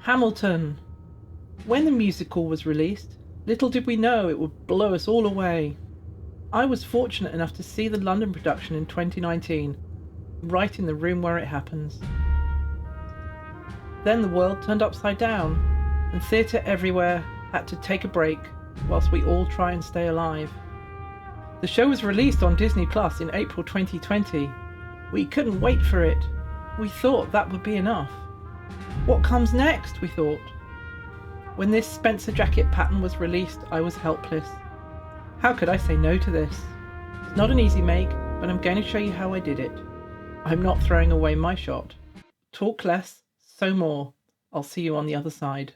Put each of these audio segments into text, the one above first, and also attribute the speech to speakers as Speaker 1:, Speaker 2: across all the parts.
Speaker 1: Hamilton. When the musical was released, little did we know it would blow us all away. I was fortunate enough to see the London production in 2019, right in the room where it happens. Then the world turned upside down, and theatre everywhere had to take a break whilst we all try and stay alive. The show was released on Disney Plus in April 2020. We couldn't wait for it. We thought that would be enough. What comes next, we thought. When this Spencer jacket pattern was released, I was helpless. How could I say no to this? It's not an easy make, but I'm going to show you how I did it. I'm not throwing away my shot. Talk less, sew more. I'll see you on the other side.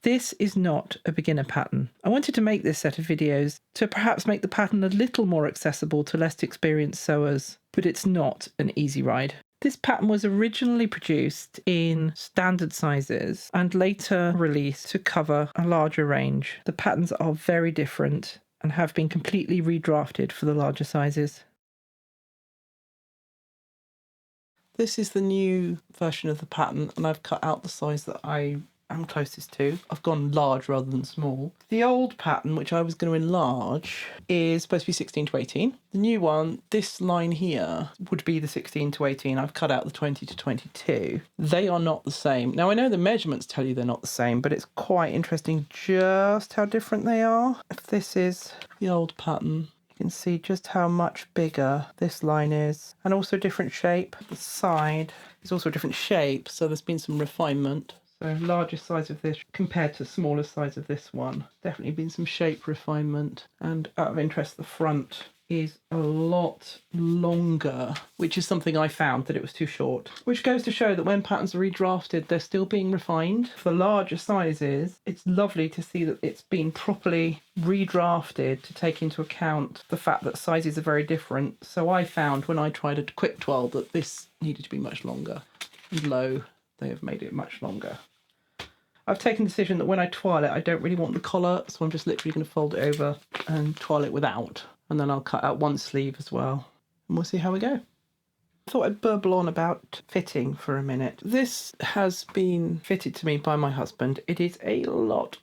Speaker 1: This is not a beginner pattern. I wanted to make this set of videos to perhaps make the pattern a little more accessible to less experienced sewers, but it's not an easy ride. This pattern was originally produced in standard sizes and later released to cover a larger range. The patterns are very different and have been completely redrafted for the larger sizes. This is the new version of the pattern, and I've cut out the size that I am closest to. I've gone large rather than small. The old pattern, which I was going to enlarge, is supposed to be 16 to 18. The new one, this line here, would be the 16 to 18. I've cut out the 20 to 22. They are not the same. Now, I know the measurements tell you they're not the same, but it's quite interesting just how different they are. If this is the old pattern, you can see just how much bigger this line is, and also different shape. The side is also a different shape, so there's been some refinement. So larger size of this compared to smaller size of this one. Definitely been some shape refinement. And out of interest, the front is a lot longer, which is something I found that it was too short. Which goes to show that when patterns are redrafted, they're still being refined. For larger sizes, it's lovely to see that it's been properly redrafted to take into account the fact that sizes are very different. So I found when I tried a quick toile that this needed to be much longer. And lo, they have made it much longer. I've taken the decision that when I toile it, I don't really want the collar, so I'm just literally going to fold it over and toile it without. And then I'll cut out one sleeve as well. And we'll see how we go. I thought I'd burble on about fitting for a minute. This has been fitted to me by my husband. It is a lot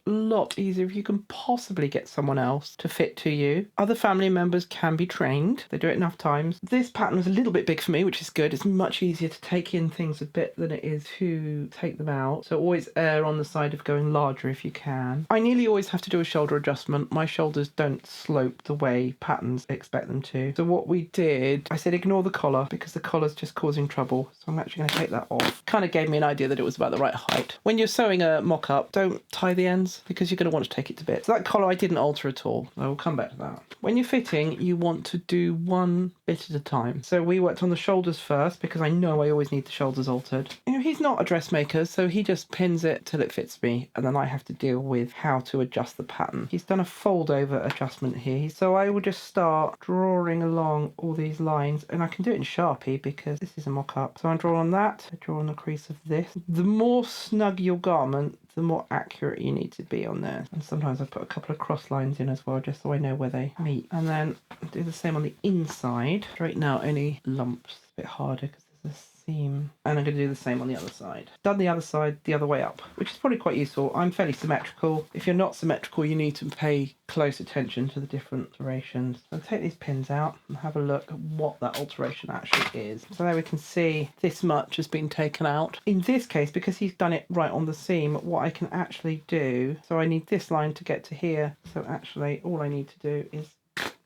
Speaker 1: easier if you can possibly get someone else to fit to you. Other family members can be trained. They do it enough times. This pattern was a little bit big for me, which is good. It's much easier to take in things a bit than it is to take them out. So always err on the side of going larger if you can. I nearly always have to do a shoulder adjustment. My shoulders don't slope the way patterns expect them to. So what we did, I said ignore the collar because the collar's just causing trouble. So I'm actually going to take that off. Kind of gave me an idea that it was about the right height. When you're sewing a mock-up, don't tie the ends because you're going to want to take it to bits. So that collar I didn't alter at all. I will come back to that. When you're fitting, you want to do one bit at a time. So we worked on the shoulders first because I know I always need the shoulders altered. You know, he's not a dressmaker, so he just pins it till it fits me, and then I have to deal with how to adjust the pattern. He's done a fold over adjustment here, so I will just start drawing along all these lines, and I can do it in Sharpie because this is a mock-up. So I draw on that, I draw on the crease of this. The more snug your garment, the more accurate you need to be on there. And sometimes I put a couple of cross lines in as well, just so I know where they meet. And then do the same on the inside. Straighten out any lumps. A bit harder because there's a seam. And I'm going to do the same on the other side. Done the other side the other way up, which is probably quite useful. I'm fairly symmetrical. If you're not symmetrical, you need to pay close attention to the different alterations. So take these pins out and have a look at what that alteration actually is. So there we can see this much has been taken out. In this case, because he's done it right on the seam, what I can actually do, so I need this line to get to here. So actually all I need to do is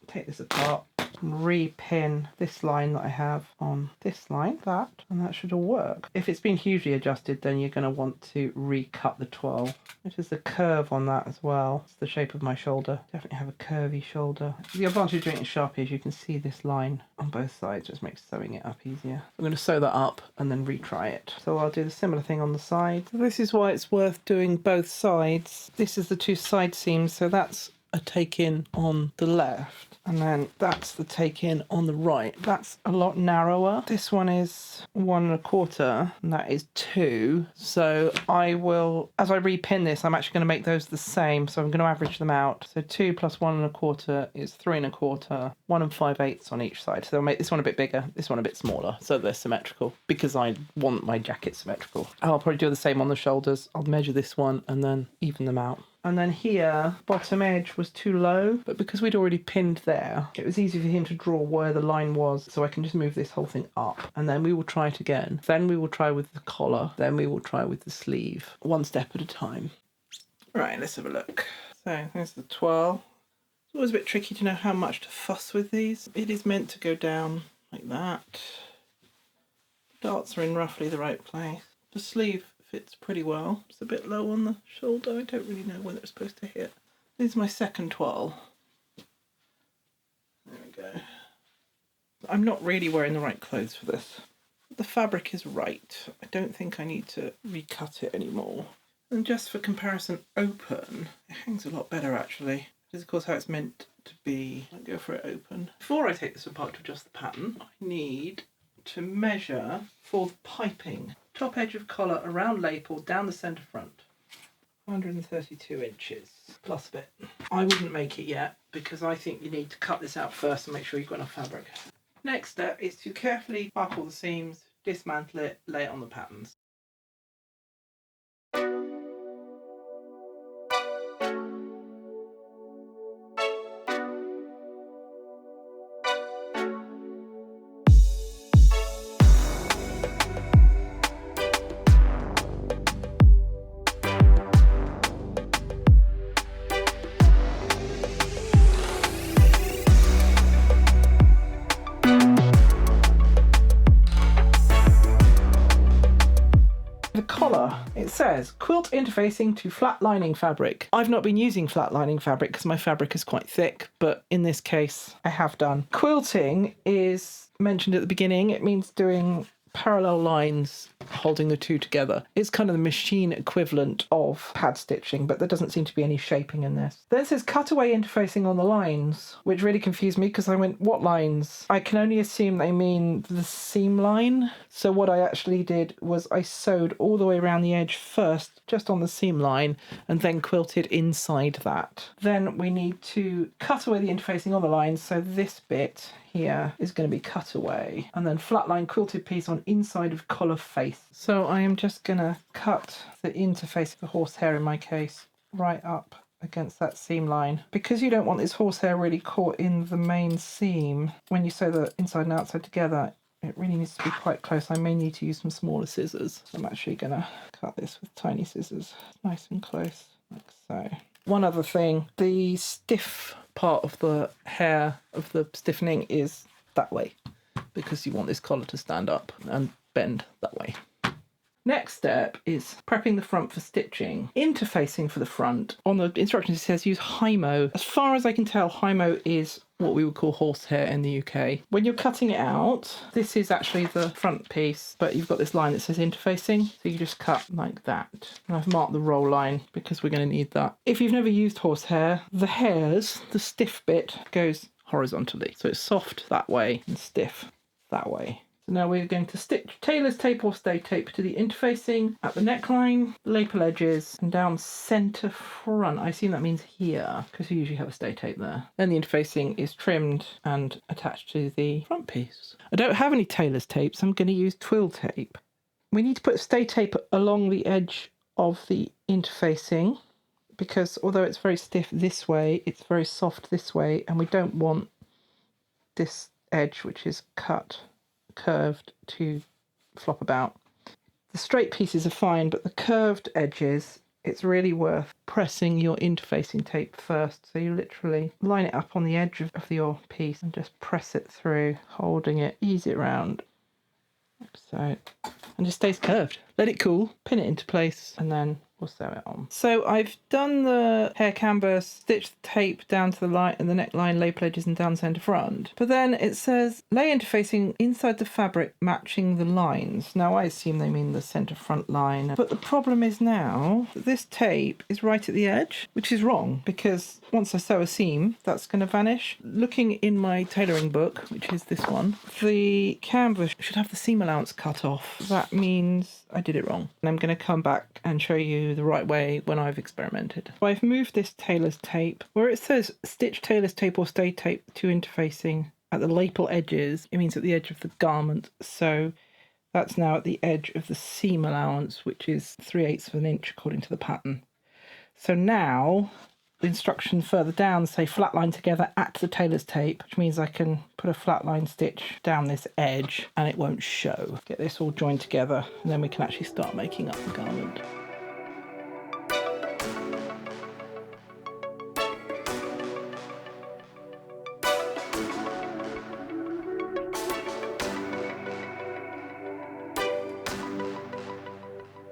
Speaker 1: take this apart and re-pin this line that I have on this line, and that should all work. If it's been hugely adjusted, then you're going to want to recut the toile. Notice the curve on that as well. It's the shape of my shoulder. Definitely have a curvy shoulder. The advantage of doing it in Sharpie is you can see this line on both sides. Just makes sewing it up easier. I'm going to sew that up and then retry it. So I'll do the similar thing on the side. This is why it's worth doing both sides. This is the two side seams, so that's a take-in on the left, and then that's the take-in on the right. That's a lot narrower. This one is 1.25, and that is 2. So I will, as I repin this, I'm actually going to make those the same. So I'm going to average them out. So 2 plus 1.25 is 3.25. 1 5/8 on each side. So I'll make this one a bit bigger, this one a bit smaller, so they're symmetrical because I want my jacket symmetrical. I'll probably do the same on the shoulders. I'll measure this one and then even them out. And then here, bottom edge was too low, but because we'd already pinned there, it was easy for him to draw where the line was, so I can just move this whole thing up. And then we will try it again. Then we will try with the collar. Then we will try with the sleeve, one step at a time. Right, let's have a look. So there's the toile. It's always a bit tricky to know how much to fuss with these. It is meant to go down like that. The darts are in roughly the right place. The sleeve fits pretty well. It's a bit low on the shoulder. I don't really know whether it's supposed to hit. This is my second toile. There we go. I'm not really wearing the right clothes for this. The fabric is right. I don't think I need to recut it anymore. And just for comparison, open, it hangs a lot better actually. This is of course how it's meant to be. I'll go for it open. Before I take this apart to adjust the pattern, I need to measure for the piping. Top edge of collar around lapel down the centre front. 132 inches plus a bit. I wouldn't make it yet because I think you need to cut this out first and make sure you've got enough fabric. Next step is to carefully mark all the seams, dismantle it, lay it on the patterns. It says quilt interfacing to flat lining fabric. I've not been using flat lining fabric because my fabric is quite thick, but in this case I have done. Quilting is mentioned at the beginning. It means doing parallel lines holding the two together. It's kind of the machine equivalent of pad stitching, but there doesn't seem to be any shaping in this. Then it says cutaway interfacing on the lines, which really confused me because I went, what lines? I can only assume they mean the seam line. So what I actually did was I sewed all the way around the edge first, just on the seam line, and then quilted inside that. Then we need to cut away the interfacing on the lines, so this bit here is going to be cut away, and then flatline quilted piece on inside of collar face. So I am just going to cut the interface of the horsehair in my case right up against that seam line. Because you don't want this horsehair really caught in the main seam, when you sew the inside and outside together, it really needs to be quite close. I may need to use some smaller scissors. I'm actually going to cut this with tiny scissors, nice and close, like so. One other thing, the stiff part of the hair of the stiffening is that way because you want this collar to stand up and bend that way. Next step is prepping the front for stitching. Interfacing for the front. On the instructions it says use Hymo. As far as I can tell, Hymo is what we would call horsehair in the UK. When you're cutting it out, this is actually the front piece, but you've got this line that says interfacing, so you just cut like that. And I've marked the roll line because we're going to need that. If you've never used horsehair, the hairs, the stiff bit, goes horizontally. So it's soft that way and stiff that way. So now we're going to stitch tailor's tape or stay tape to the interfacing at the neckline, lapel edges, and down centre front. I assume that means here, because you usually have a stay tape there. Then the interfacing is trimmed and attached to the front piece. I don't have any tailor's tape, so I'm going to use twill tape. We need to put stay tape along the edge of the interfacing, because although it's very stiff this way, it's very soft this way, and we don't want this edge, which is curved, to flop about. The straight pieces are fine, but the curved edges, it's really worth pressing your interfacing tape first. So you literally line it up on the edge of your piece and just press it through, holding it, ease it round, like so, and just stays curved. Let it cool, pin it into place, and then We'll sew it on. So I've done the hair canvas, stitched the tape down to the line and the neckline, label edges and down centre front. But then it says lay interfacing inside the fabric matching the lines. Now I assume they mean the centre front line. But the problem is now that this tape is right at the edge, which is wrong because once I sew a seam, that's going to vanish. Looking in my tailoring book, which is this one, the canvas should have the seam allowance cut off. That means I did it wrong. And I'm going to come back and show you the right way when I've experimented. So I've moved this tailor's tape where it says stitch tailor's tape or stay tape to interfacing at the lapel edges. It means at the edge of the garment. So that's now at the edge of the seam allowance, which is 3/8 of an inch according to the pattern. So now the instructions further down say flat line together at the tailor's tape, which means I can put a flat line stitch down this edge and it won't show. Get this all joined together and then we can actually start making up the garment.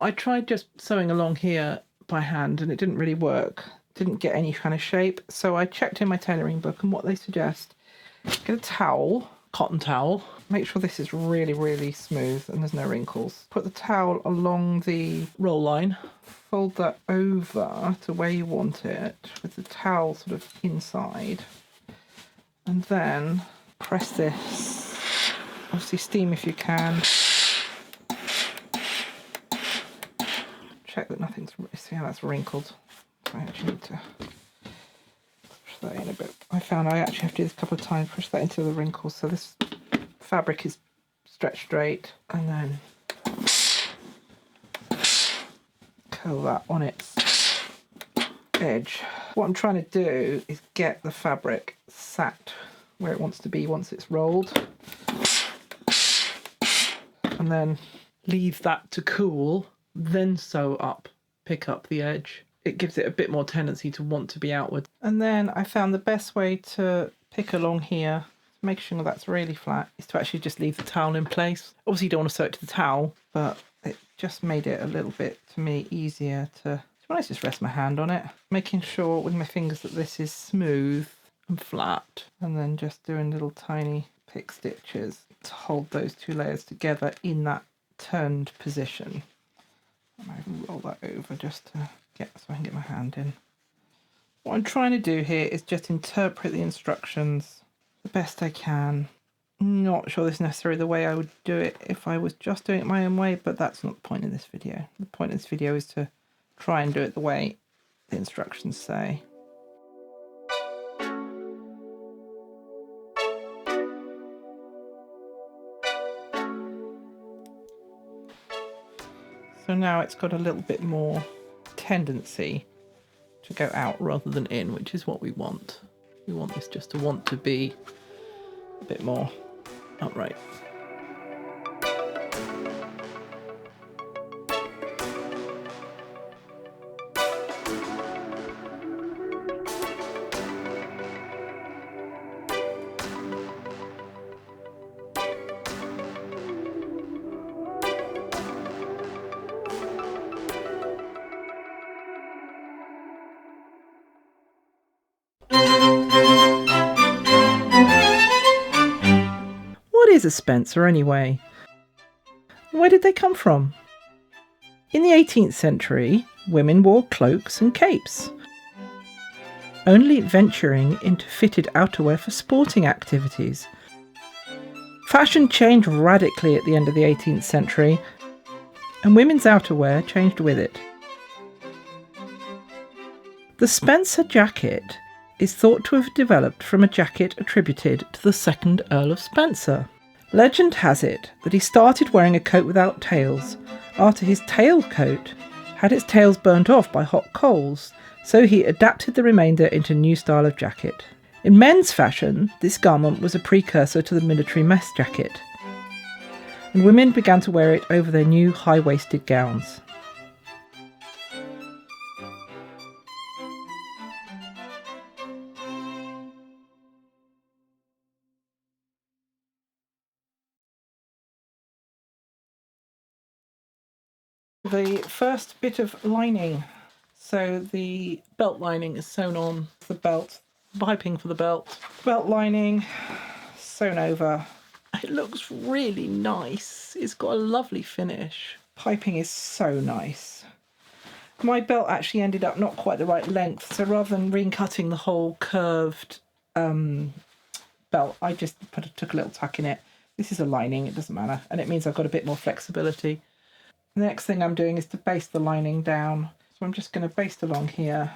Speaker 1: I tried just sewing along here by hand and it didn't really work. Didn't get any kind of shape. So I checked in my tailoring book and what they suggest, get a towel, cotton towel, make sure this is really, really smooth and there's no wrinkles. Put the towel along the roll line, fold that over to where you want it with the towel sort of inside, and then press this. Obviously steam if you can. Check that nothing's, see how that's wrinkled. I actually need to push that in a bit. I found I actually have to do this a couple of times, push that into the wrinkles so this fabric is stretched straight, and then curl that on its edge. What I'm trying to do is get the fabric sat where it wants to be once it's rolled, and then leave that to cool, then sew up, pick up the edge. It gives it a bit more tendency to want to be outward. And then I found the best way to pick along here, make sure that's really flat, is to actually just leave the towel in place. Obviously you don't want to sew it to the towel, but it just made it a little bit, to me, easier to be honest, just rest my hand on it, making sure with my fingers that this is smooth and flat, and then just doing little tiny pick stitches to hold those two layers together in that turned position. And I roll that over just to get so I can get my hand in. What I'm trying to do here is just interpret the instructions the best I can. Not sure this is necessarily the way I would do it if I was just doing it my own way, but that's not the point in this video. The point of this video is to try and do it the way the instructions say. So now it's got a little bit more tendency to go out rather than in, which is what we want. We want this just to want to be a bit more upright. What is a Spencer anyway? Where did they come from? In the 18th century, women wore cloaks and capes, only venturing into fitted outerwear for sporting activities. Fashion changed radically at the end of the 18th century, and women's outerwear changed with it. The Spencer jacket is thought to have developed from a jacket attributed to the second Earl of Spencer. Legend has it that he started wearing a coat without tails after his tailcoat had its tails burnt off by hot coals, so he adapted the remainder into a new style of jacket. In men's fashion, this garment was a precursor to the military mess jacket, and women began to wear it over their new high-waisted gowns. The first bit of lining. So the belt lining is sewn on the belt, piping for the belt lining sewn over. It looks really nice. It's got a lovely finish. Piping is so nice. My belt actually ended up not quite the right length, so rather than re-cutting the whole curved belt, I just took a little tuck in it. This is a lining, it doesn't matter, and it means I've got a bit more flexibility. The next thing I'm doing is to baste the lining down. So I'm just going to baste along here,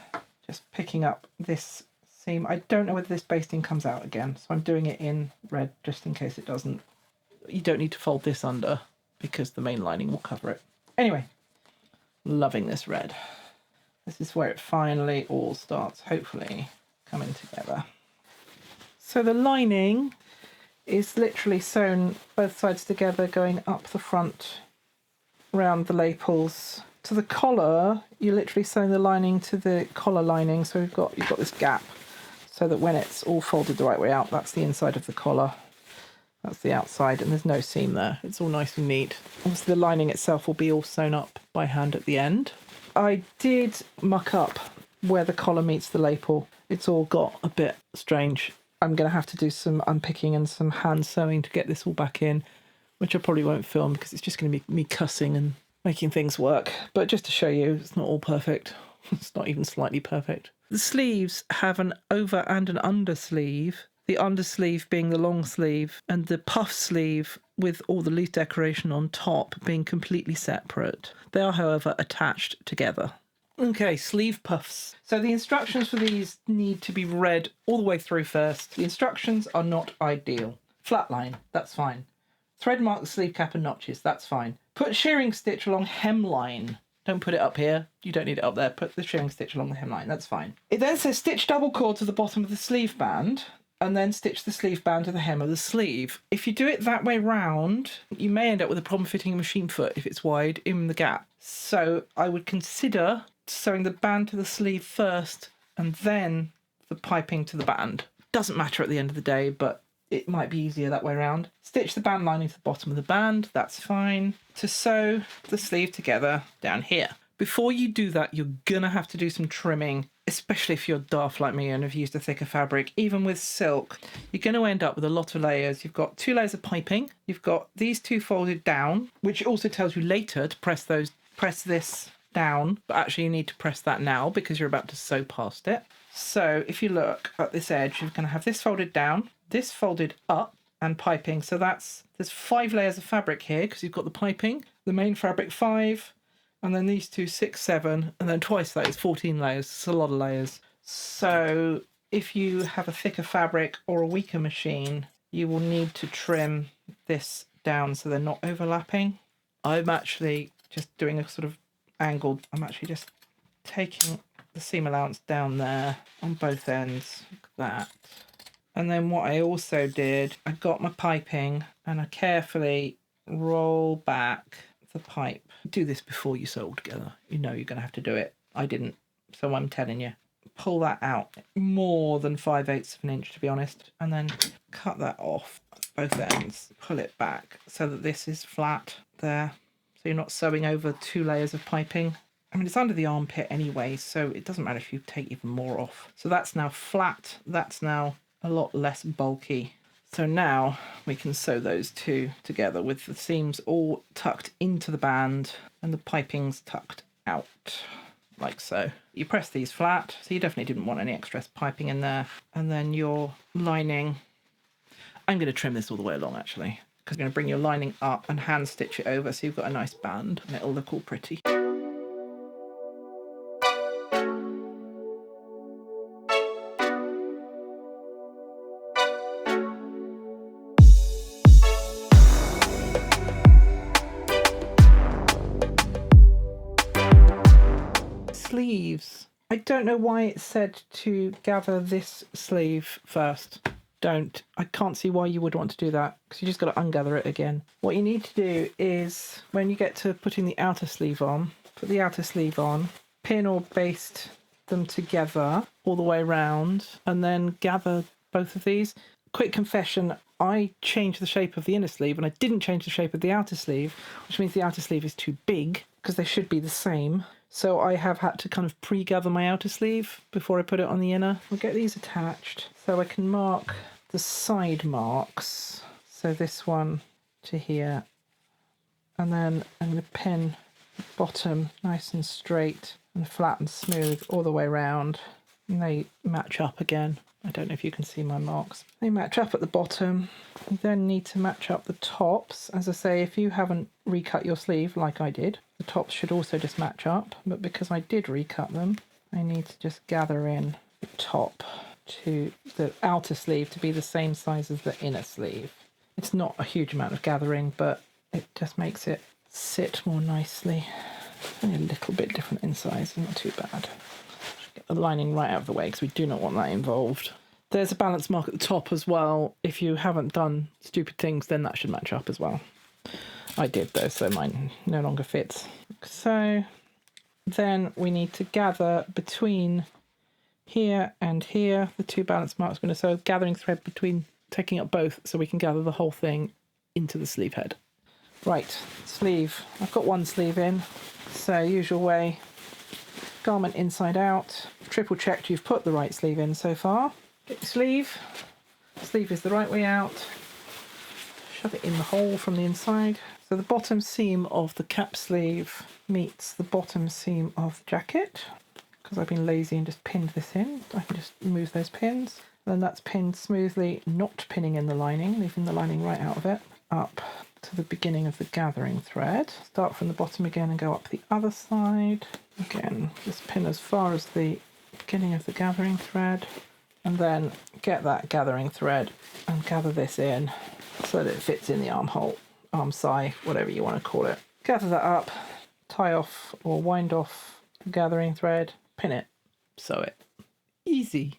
Speaker 1: just picking up this seam. I don't know whether this basting comes out again, so I'm doing it in red just in case it doesn't. You don't need to fold this under because the main lining will cover it. Anyway, loving this red. This is where it finally all starts, hopefully, coming together. So the lining is literally sewn both sides together, going up the front, round the lapels. To the collar, you're literally sewing the lining to the collar lining, so you've got this gap, so that when it's all folded the right way out, that's the inside of the collar. That's the outside, and there's no seam there. It's all nice and neat. Obviously, the lining itself will be all sewn up by hand at the end. I did muck up where the collar meets the lapel. It's all got a bit strange. I'm going to have to do some unpicking and some hand sewing to get this all back in, which I probably won't film because it's just going to be me cussing and making things work. But just to show you, it's not all perfect. It's not even slightly perfect. The sleeves have an over and an under sleeve. The under sleeve being the long sleeve, and the puff sleeve with all the leaf decoration on top being completely separate. They are, however, attached together. Okay, sleeve puffs. So the instructions for these need to be read all the way through first. The instructions are not ideal. Flat line, that's fine. Thread mark the sleeve cap and notches, that's fine. Put shearing stitch along hemline. Don't put it up here. You don't need it up there. Put the shearing stitch along the hemline, that's fine. It then says stitch double cord to the bottom of the sleeve band, and then stitch the sleeve band to the hem of the sleeve. If you do it that way round, you may end up with a problem fitting a machine foot if it's wide in the gap. So I would consider sewing the band to the sleeve first and then the piping to the band. Doesn't matter at the end of the day, but it might be easier that way around. Stitch the band lining to the bottom of the band, that's fine. To sew the sleeve together down here. Before you do that, you're gonna have to do some trimming, especially if you're daft like me and have used a thicker fabric. Even with silk, you're going to end up with a lot of layers. You've got 2 layers of piping. You've got these 2 folded down, which also tells you later to press this down, but actually you need to press that now because you're about to sew past it. So if you look at this edge, you're going to have this folded down, this folded up, and piping. So there's 5 layers of fabric here because you've got the piping, the main fabric 5, and then these 2, 6, 7, and then twice that is 14 layers. It's a lot of layers. So if you have a thicker fabric or a weaker machine, you will need to trim this down so they're not overlapping. I'm actually just doing a sort of angled, I'm actually just taking the seam allowance down there on both ends, like that. And then what I also did, I got my piping and I carefully roll back the pipe. Do this before you sew all together. You know you're going to have to do it. I didn't, so I'm telling you. Pull that out more than 5/8 of an inch, to be honest, and then cut that off both ends. Pull it back so that this is flat there, so you're not sewing over 2 layers of piping. I mean, it's under the armpit anyway, so it doesn't matter if you take even more off. So that's now flat. That's now a lot less bulky. So now we can sew those 2 together with the seams all tucked into the band and the pipings tucked out, like so. You press these flat, so you definitely didn't want any extra piping in there. And then your lining, I'm going to trim this all the way along actually, because you're going to bring your lining up and hand stitch it over so you've got a nice band and it'll look all pretty. Sleeves. I don't know why it said to gather this sleeve first. I can't see why you would want to do that because you just got to ungather it again. What you need to do is when you get to putting the outer sleeve on, put the outer sleeve on, pin or baste them together all the way around, and then gather both of these. Quick confession, I changed the shape of the inner sleeve and I didn't change the shape of the outer sleeve, which means the outer sleeve is too big because they should be the same. So I have had to kind of pre-gather my outer sleeve before I put it on the inner. We'll get these attached so I can mark the side marks. So this one to here. And then I'm going to pin the bottom nice and straight and flat and smooth all the way around. And they match up again. I don't know if you can see my marks. They match up at the bottom. You then need to match up the tops. As I say, if you haven't recut your sleeve like I did, the tops should also just match up. But because I did recut them, I need to just gather in the top to the outer sleeve to be the same size as the inner sleeve. It's not a huge amount of gathering, but it just makes it sit more nicely. Only a little bit different in size, not too bad. Get the lining right out of the way because we do not want that involved. There's a balance mark at the top as well. If you haven't done stupid things, then that should match up as well. I did though, so mine no longer fits. So then we need to gather between here and here, the two balance marks. We're going to sew gathering thread between, taking up both so we can gather the whole thing into the sleeve head. Right, sleeve. I've got one sleeve in, so usual way. Garment inside out. Triple checked you've put the right sleeve in so far. Get your sleeve. Sleeve is the right way out. Shove it in the hole from the inside. So the bottom seam of the cap sleeve meets the bottom seam of the jacket. Because I've been lazy and just pinned this in, I can just remove those pins. And then that's pinned smoothly, not pinning in the lining, leaving the lining right out of it, up to the beginning of the gathering thread. Start from the bottom again and go up the other side. Again, just pin as far as the beginning of the gathering thread, and then get that gathering thread and gather this in so that it fits in the armhole, arm side, whatever you want to call it. Gather that up, tie off or wind off the gathering thread, pin it, sew it. Easy.